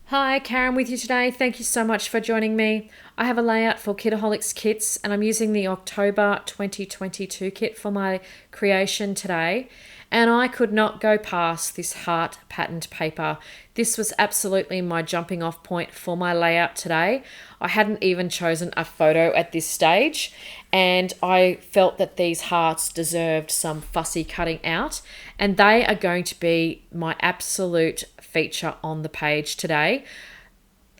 Hi, Karen with you today. Thank you so much for joining me. I have a layout for Kitaholic's kits and I'm using the October 2022 kit for my creation today. And I could not go past this heart patterned paper. This was absolutely my jumping off point for my layout today. I hadn't even chosen a photo at this stage, and I felt that these hearts deserved some fussy cutting out, and they are going to be my absolute feature on the page today.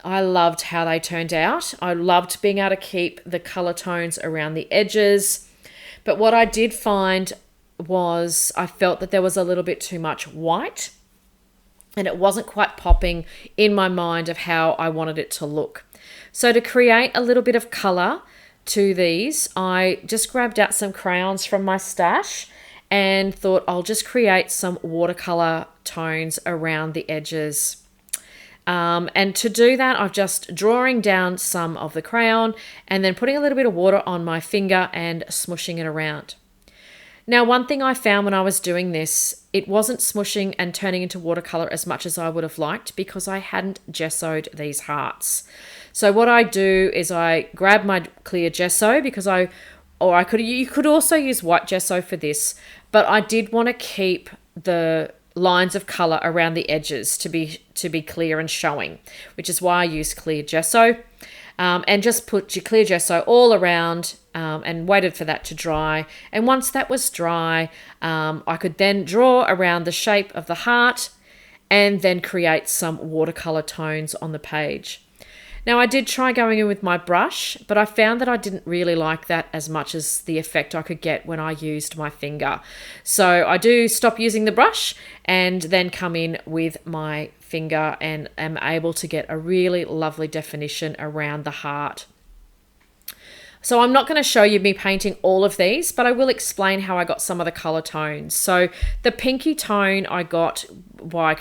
I loved how they turned out. I loved being able to keep the color tones around the edges. But what I did find was I felt that there was a little bit too much white and it wasn't quite popping in my mind of how I wanted it to look. So to create a little bit of color to these, I just grabbed out some crayons from my stash and thought I'll just create some watercolor tones around the edges. And to do that, I'm just drawing down some of the crayon and then putting a little bit of water on my finger and smushing it around. Now, one thing I found when I was doing this, it wasn't smushing and turning into watercolor as much as I would have liked because I hadn't gessoed these hearts. So what I do is I grab my clear gesso you could also use white gesso for this, but I did want to keep the lines of color around the edges to be clear and showing, which is why I use clear gesso. And just put your clear gesso all around and waited for that to dry. And once that was dry, I could then draw around the shape of the heart and then create some watercolor tones on the page. Now, I did try going in with my brush, but I found that I didn't really like that as much as the effect I could get when I used my finger. So I do stop using the brush and then come in with my finger and am able to get a really lovely definition around the heart. So I'm not going to show you me painting all of these, but I will explain how I got some of the color tones. So the pinky tone I got by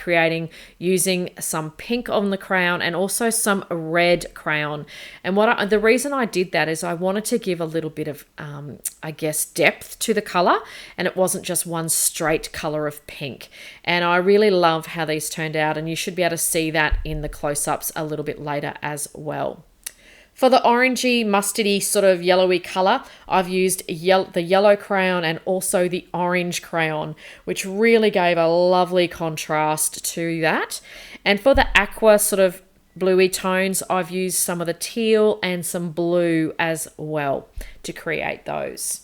using some pink on the crayon and also some red crayon. And the reason I did that is I wanted to give a little bit of, depth to the color, and it wasn't just one straight color of pink. And I really love how these turned out, and you should be able to see that in the close-ups a little bit later as well. For the orangey, mustardy, sort of yellowy colour, I've used the yellow crayon and also the orange crayon, which really gave a lovely contrast to that. And for the aqua sort of bluey tones, I've used some of the teal and some blue as well to create those.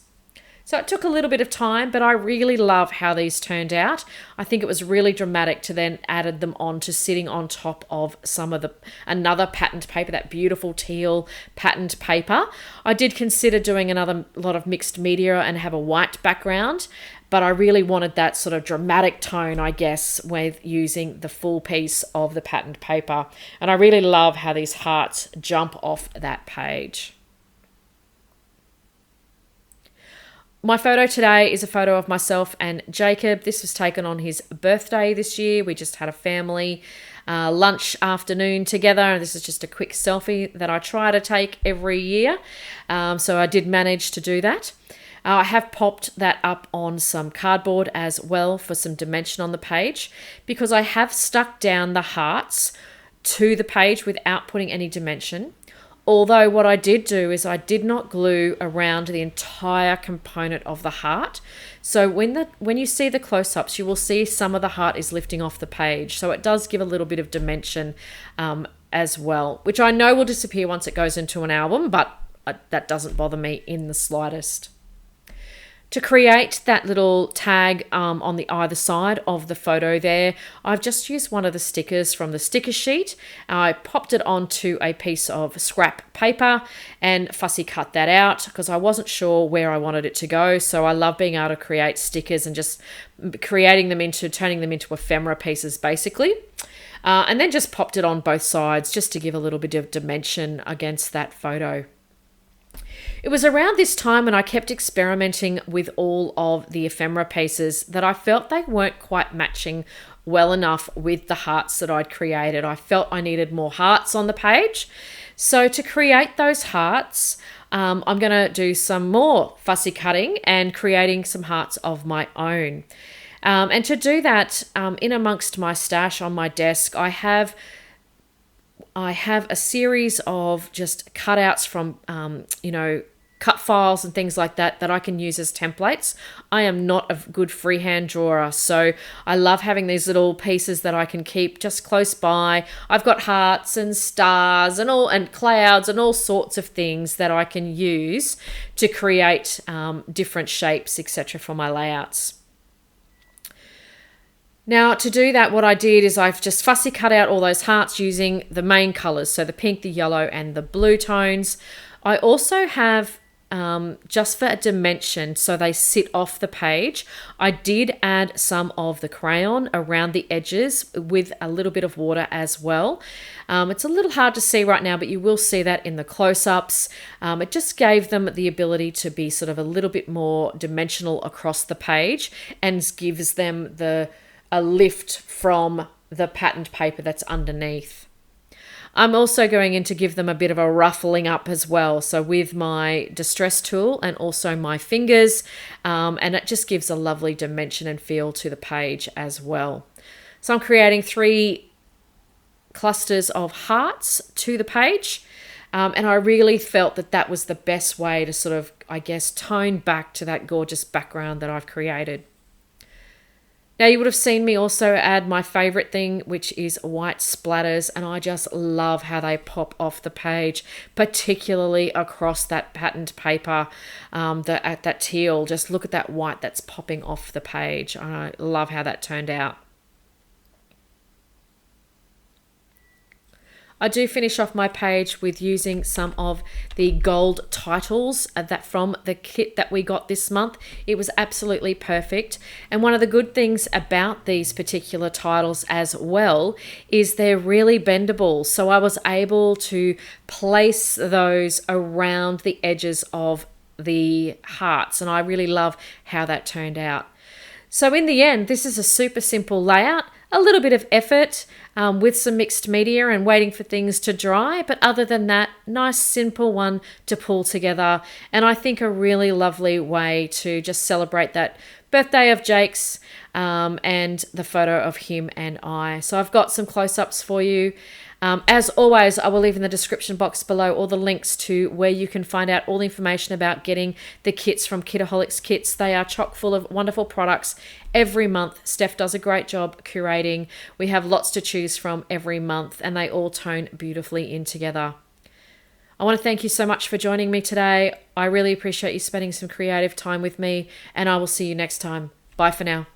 So it took a little bit of time, but I really love how these turned out. I think it was really dramatic to then added them on to sitting on top of another patterned paper, that beautiful teal patterned paper. I did consider doing another lot of mixed media and have a white background, but I really wanted that sort of dramatic tone, I guess, with using the full piece of the patterned paper. And I really love how these hearts jump off that page. My photo today is a photo of myself and Jacob. This was taken on his birthday this year. We just had a family lunch afternoon together. This is just a quick selfie that I try to take every year. So I did manage to do that. I have popped that up on some cardboard as well for some dimension on the page because I have stuck down the hearts to the page without putting any dimension. Although what I did do is I did not glue around the entire component of the heart. So when you see the close-ups, you will see some of the heart is lifting off the page. So it does give a little bit of dimension as well, which I know will disappear once it goes into an album, but that doesn't bother me in the slightest. To create that little tag on the either side of the photo there, I've just used one of the stickers from the sticker sheet. I popped it onto a piece of scrap paper and fussy cut that out because I wasn't sure where I wanted it to go. So I love being able to create stickers and just turning them into ephemera pieces basically. And then just popped it on both sides just to give a little bit of dimension against that photo. It was around this time when I kept experimenting with all of the ephemera pieces that I felt they weren't quite matching well enough with the hearts that I'd created. I felt I needed more hearts on the page. So to create those hearts, I'm going to do some more fussy cutting and creating some hearts of my own. And to do that, in amongst my stash on my desk, I have I have a series of just cutouts from, cut files and things like that that I can use as templates. I am not a good freehand drawer, so I love having these little pieces that I can keep just close by. I've got hearts and stars and clouds and all sorts of things that I can use to create different shapes, etc., for my layouts. Now, to do that, what I did is I've just fussy cut out all those hearts using the main colours, so the pink, the yellow, and the blue tones. I also have, just for a dimension, so they sit off the page, I did add some of the crayon around the edges with a little bit of water as well. It's a little hard to see right now, but you will see that in the close-ups. It just gave them the ability to be sort of a little bit more dimensional across the page and gives them a lift from the patterned paper that's underneath. I'm also going in to give them a bit of a ruffling up as well. So with my distress tool and also my fingers, and it just gives a lovely dimension and feel to the page as well. So I'm creating 3 clusters of hearts to the page. And I really felt that that was the best way to sort of, I guess, tone back to that gorgeous background that I've created. Now, you would have seen me also add my favorite thing, which is white splatters, and I just love how they pop off the page, particularly across that patterned paper, that teal. Just look at that white that's popping off the page. I love how that turned out. I do finish off my page with using some of the gold titles that from the kit that we got this month. It was absolutely perfect. And one of the good things about these particular titles as well is they're really bendable. So I was able to place those around the edges of the hearts, and I really love how that turned out. So in the end, this is a super simple layout, a little bit of effort with some mixed media and waiting for things to dry. But other than that, nice, simple one to pull together. And I think a really lovely way to just celebrate that birthday of Jake's and the photo of him and I. So I've got some close-ups for you. As always, I will leave in the description box below all the links to where you can find out all the information about getting the kits from KItaholic Kits. They are chock full of wonderful products every month. Steph does a great job curating. We have lots to choose from every month, and they all tone beautifully in together. I want to thank you so much for joining me today. I really appreciate you spending some creative time with me, and I will see you next time. Bye for now.